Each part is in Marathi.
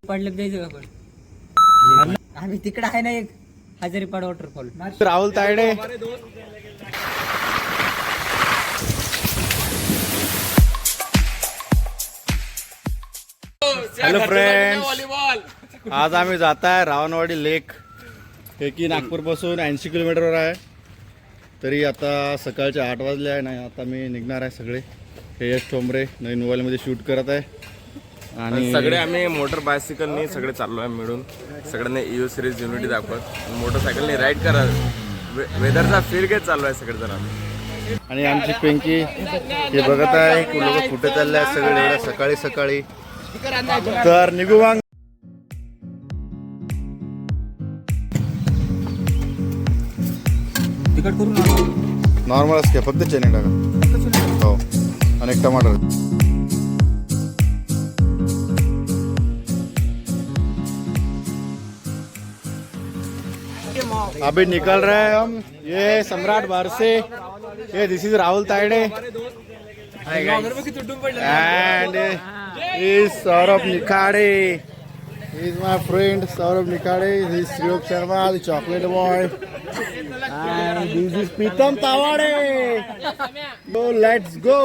पडलं द्यायचं का पण आम्ही तिकडे आहे ना एक Hazaripad waterfall. Rahul Tayade hello friends, आज आम्ही जात आहे रावणवाडी लेक. हे की नागपूरपासून 80 किलोमीटरवर आहे. तरी आता सकाळचे 8 वाजले आहे ना. आता मी निघणार आहे. सगळे हे यश ठोंबरे नवीन मोबाईलमध्ये शूट करत आहे आणि सगळे आम्ही मोटर बायसिकलनी सगळे चाललो आहे मिळून. सगळ्यांनी EO सिरीज युनिटी दाखवत मोटरसायकलनी राईड करत वेदरचा फील घेत चाललो आहे सगळेजण आम्ही. आणि आमची पिंकी हे बघत आहे लोक कुठे चालले आहेत सगळे एवढ्या सकाळी सकाळी. तर निघू मग. तिकट करू नॉर्मल असते फक्त चणे टाका. हो आणि एक टमाटर. अभी निकल रहे हैं हम. ये सम्राट बारसे, ये this is Rahul Tayade and is Saurabh Nikhade. He is my friend Saurabh Nikhade. He is Shriyok Sharma, the chocolate boy. And this is Pritam Tawade. So let's go.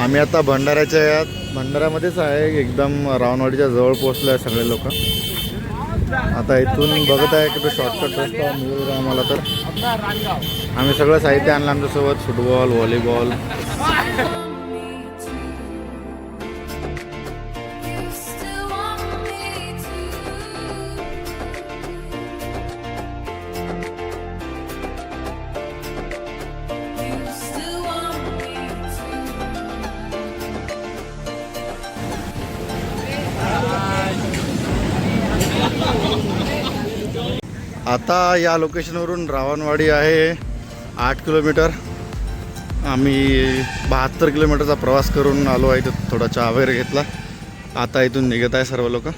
आम्ही आता भंडाऱ्यामध्येच आहे. एकदम रावणवाडीच्या जवळ पोहोचलो आहे सगळे लोक. आता इथून बघत आहे की तो शॉर्टकट रस्ता मिळेल आम्हाला. तर आम्ही सगळं साहित्य आणलं आमच्यासोबत. Football, volleyball. आता या लोकेशनवरून रावणवाडी आहे 8 किलोमीटर. आम्ही 72 किलोमीटरचा प्रवास करून आलो आहे. इथं थोडा चहा वगैरे घेतला. आता इथून निघत आहे सर्व लोक.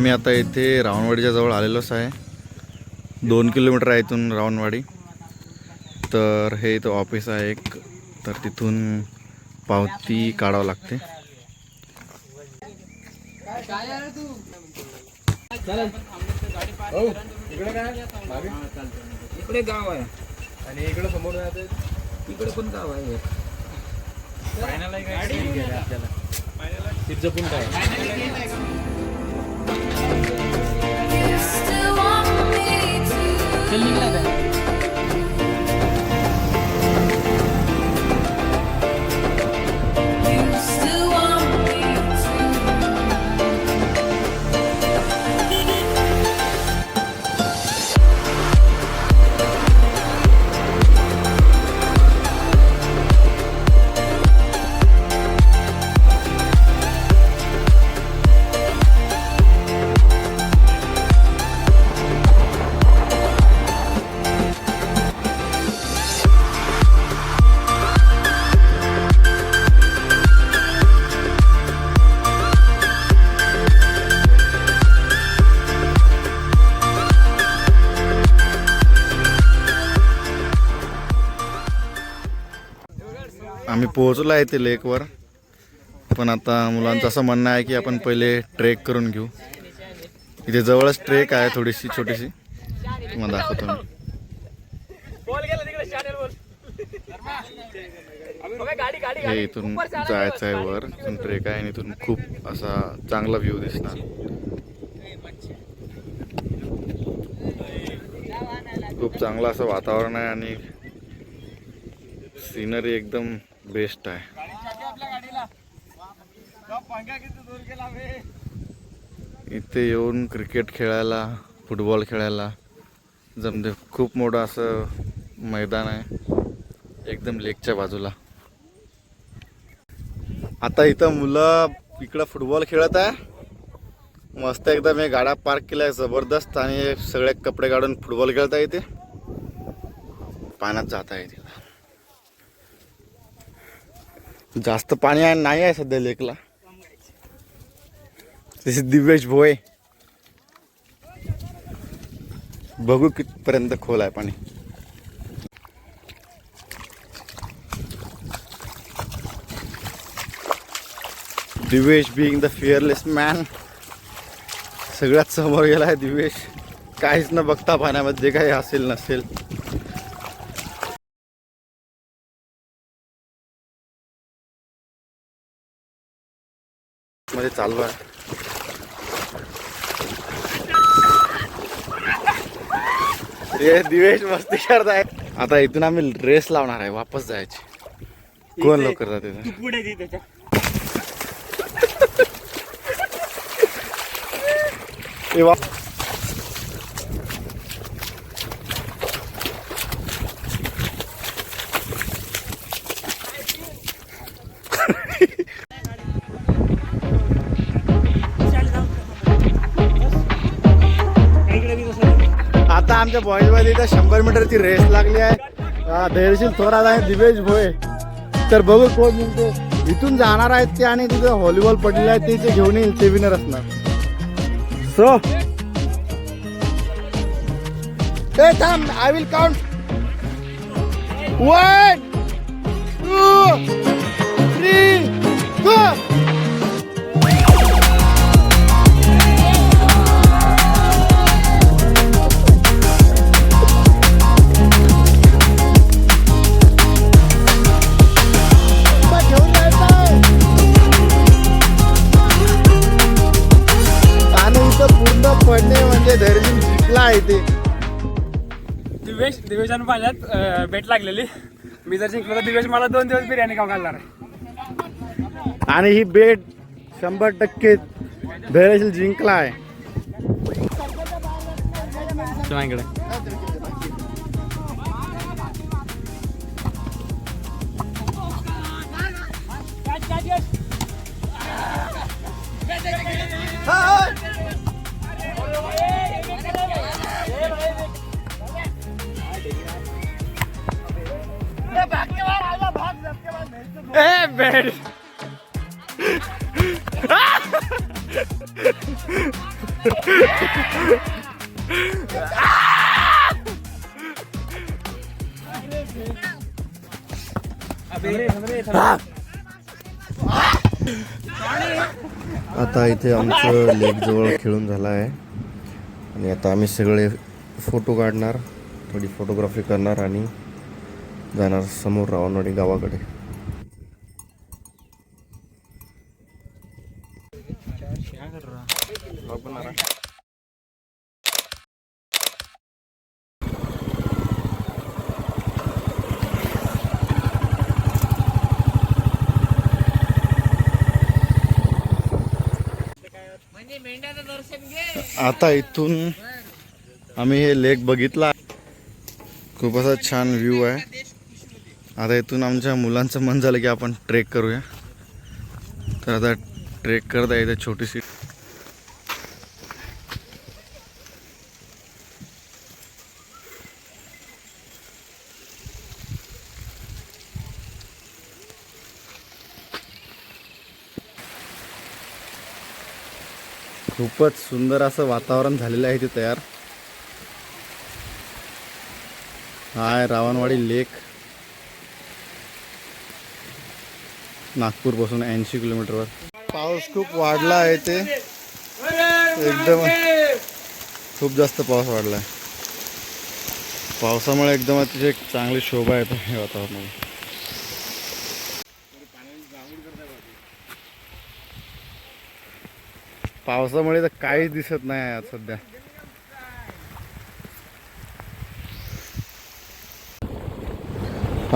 आम्ही आता इथे रावणवाडीच्या जवळ आलेलोच आहे. 2 किलोमीटर आहे इथून रावणवाडी. तर हे इथं ऑफिस आहे एक, तर तिथून पावती काढावं लागते. इकडे गाव आहे आणि इकडे समोर इकडे पण गाव आहे. जपून काय चल निघला काय आम्ही पोहोचलो आहे ते लेकवर. पण आता मुलांचं असं म्हणणं आहे की आपण पहिले ट्रेक करून घेऊ. इथे जवळच ट्रेक आहे थोडीशी छोटीशी, तुम्हाला दाखवतो मी. हे इथून जायचं आहे वर, इथून ट्रेक आहे आणि इथून खूप असा चांगला व्ह्यू दिसणार. खूप चांगलं असं वातावरण आहे आणि सीनरी एकदम बेस्ट आहे. इथे येऊन क्रिकेट खेळायला, फुटबॉल खेळायला जमते. खूप मोठं असं मैदान आहे एकदम लेकच्या बाजूला. आता इथं मुलं इकडं फुटबॉल खेळत आहे मस्त एकदम. हे गाड्या पार्क केल्या जबरदस्त आणि सगळे कपडे काढून फुटबॉल खेळत आहे. इथे पाण्यात जात आहे. जास्त पाणी आहे नाही आहे सध्या लेकला. दिस इज दिव्येश भोये. बघू कितपर्यंत खोल आहे पाणी. Divyesh being the fearless man. सगळ्यात समोर गेला आहे दिव्येश, काहीच न बघता पाण्यामध्ये काही असेल नसेल. मध्ये चालू आहे. हे दिवेश मस्ती करत आहे. आता इथून आम्ही रेस लावणार आहे, वापस जायची. कोण लवकर जाते आता आमच्या बॉईजमध्ये इथं 100 मीटरची रेस लागली आहे. धैर्यशील थोरात आहे दिवेश भोये. तर बघू कोण जिंकतो. इथून जाणार आहेत ते आणि तिथं व्हॉलीबॉल पडलेले आहे ते घेऊन येईल, ते विनर असणार. सो थांब, आय विल काउंट 1 2 3 गो. पडणे म्हणजे धैर्यशील जिंकला आहे ते. दिवेशानं पाण्यात बेट लागलेली. मी जर जिंकलो तर दिवेश मला 2 दिवस बिर्याणी खाऊ घालणार आहे. आणि ही बेट 100% धैर्यशील जिंकला आहे. बेट आता इथे आमचं लेक जवळ खेळून झालं आहे आणि आता आम्ही सगळे फोटो काढणार, थोडी फोटोग्राफी करणार आणि जाणार समोर रावणवाडी गावाकडे. आता इथून आम्ही हे लेक बघितला, खूप असा छान व्ह्यू आहे. आता इथून आमच्या मुलांचं मन झालं की आपण ट्रेक करूया. तर आता ट्रेक करत आहे इथे छोटीशी. खूपच सुंदर असं वातावरण झालेलं आहे ते तयार. हा आहे रावणवाडी लेक, नागपूरपासून 80 किलोमीटरवर. पाऊस खूप वाढला आहे, ते एकदम खूप जास्त पाऊस वाढला आहे. पावसामुळे एकदम अतिशय चांगली शोभा येते हे वातावरणामध्ये. पावसामुळे तर काहीच दिसत नाही आज सध्या.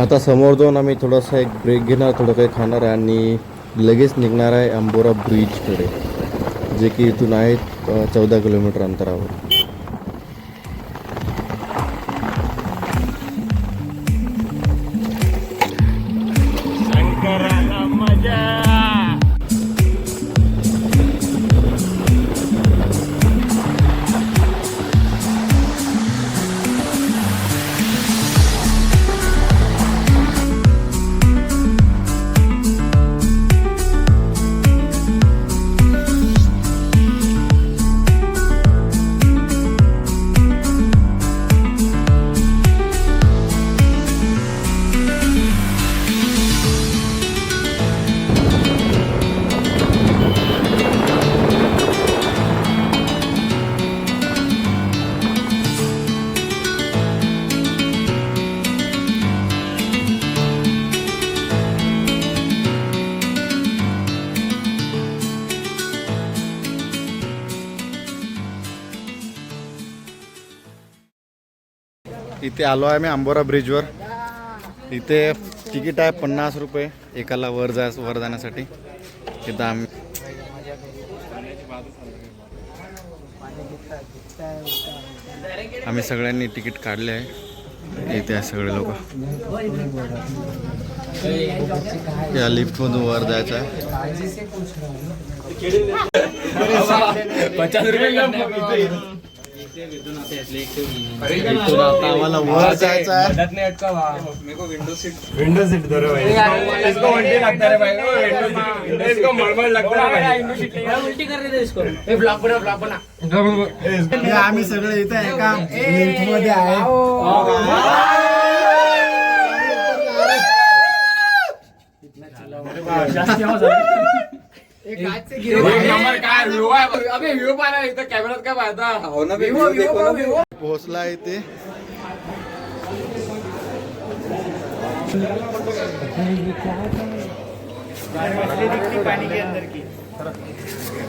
आता समोर जाऊन आम्ही थोडासा एक ब्रेक घेणार, थोडं काही खाणार आहे आणि लगेच निघणार आहे अंबोरा ब्रिजकडे, जे की इथून आहे 14 किलोमीटर अंतरावर. इथे आलो आहे मी अंबोरा ब्रिजवर. इथे तिकीट आहे 50 रुपये एकाला वर जाण्यासाठी. इथं आम्ही सगळ्यांनी तिकीट काढले आहे. इथे आहे सगळे लोक. या लिफ्टमधून वर जायचं आहे. 50 रुपये आता आम्हाला वर जायचं आहे. विंडो सीट धरो भाई, इसको उल्टी लगता है भाई, इसको मळमळ लगता है भाई, उलटी कर रहे थे इसको. हे आम्ही सगळे इथे एका लिफ्ट मध्ये आहे. जास्ती आवाज आला. काय व्ह्यू आहे, अबे व्ह्यू पाहा इथं कॅमेरात काय पाहता. हो ना, पोहोचला इथे. पानी के अंदर की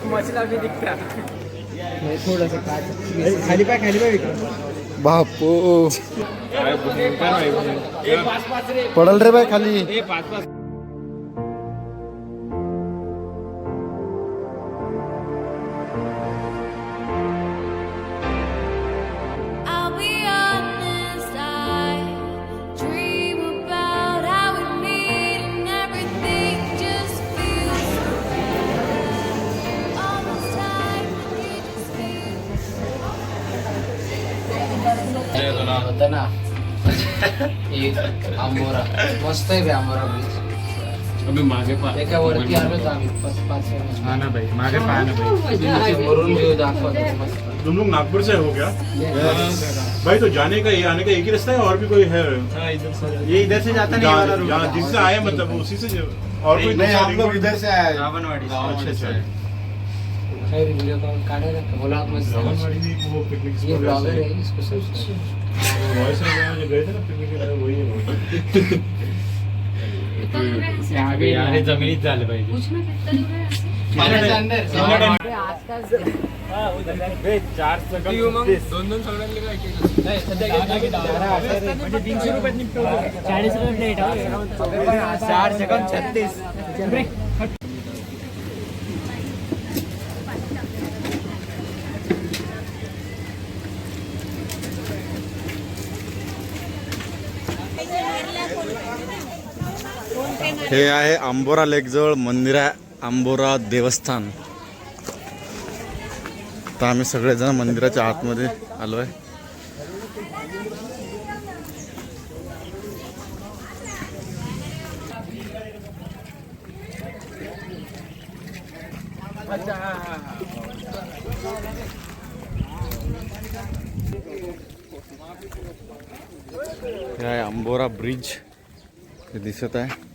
मछला भी दिखता है थोड़ा सा. खाली पाय बापू पडल रे बाय खाली. होता ना एक आंबोरा, मस्त आहे बे आंबोरा ब्रिज. त्याच्या वरती आलो तर आम्ही 5 हा ना भाई मागे पाहा ना भाई वरून व्ह्यू दाखवतो मस्त. तुम लोग नागपुर से हो क्या? भाई तो जाने का ये आने का एक ही रास्ता है और भी कोई है? ये इधर से जाता नहीं वाला रूट यहाँ जिससे आए मतलब उसी से और कोई नहीं, हम दूसरा लोग इधर से आए। रावणवाडी. अच्छा अच्छा. व्हिडिओ कॉल काढायला का बोला मस्त. रावणवाड़ी में एक वो पिकनिक ये स्पॉट ब्लॉगर है. है इसको सब वॉइस में जो गए थे ना पिकनिक के लिए वही है. अरे जमिनीत झालं पाहिजे पाण्याच्या अंदर. दोन सगळ्यांनी काय केलं म्हणजे 300 रुपयात निघतो 40 रुपये प्लेट 4 सेकंद 36. हे आहे आंबोरा लेक जवळ मंदिर आहे, आंबोरा देवस्थान. तर आम्ही सगळेजण मंदिराच्या आतमध्ये आलो आहे. हे आहे आंबोरा ब्रिज हे दिसत आहे.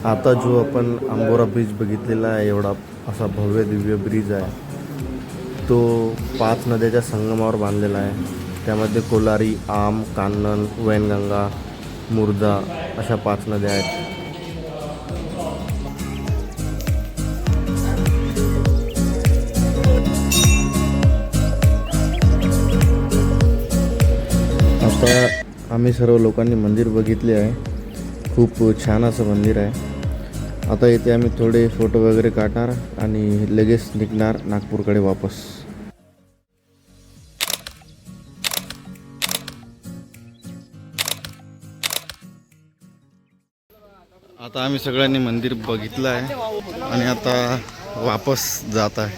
आता जो आपण आंबोरा ब्रिज बघितलेला आहे, एवढा असा भव्य दिव्य ब्रिज आहे, तो 5 नद्याच्या संगमावर बांधलेला आहे. त्यामध्ये कोलारी, आम, कान्नन, वैनगंगा, मुर्दा अशा 5 नद्या आहेत. आता आम्ही सर्व लोकांनी मंदिर बघितले आहे. खूप छान असं मंदिर आहे. आता इथे आम्ही थोडे फोटो वगैरे काढणार आणि लगेच निघणार नागपूरकडे वापस. आता आम्ही सगळ्यांनी मंदिर बघितलं आहे आणि आता वापस जात आहे.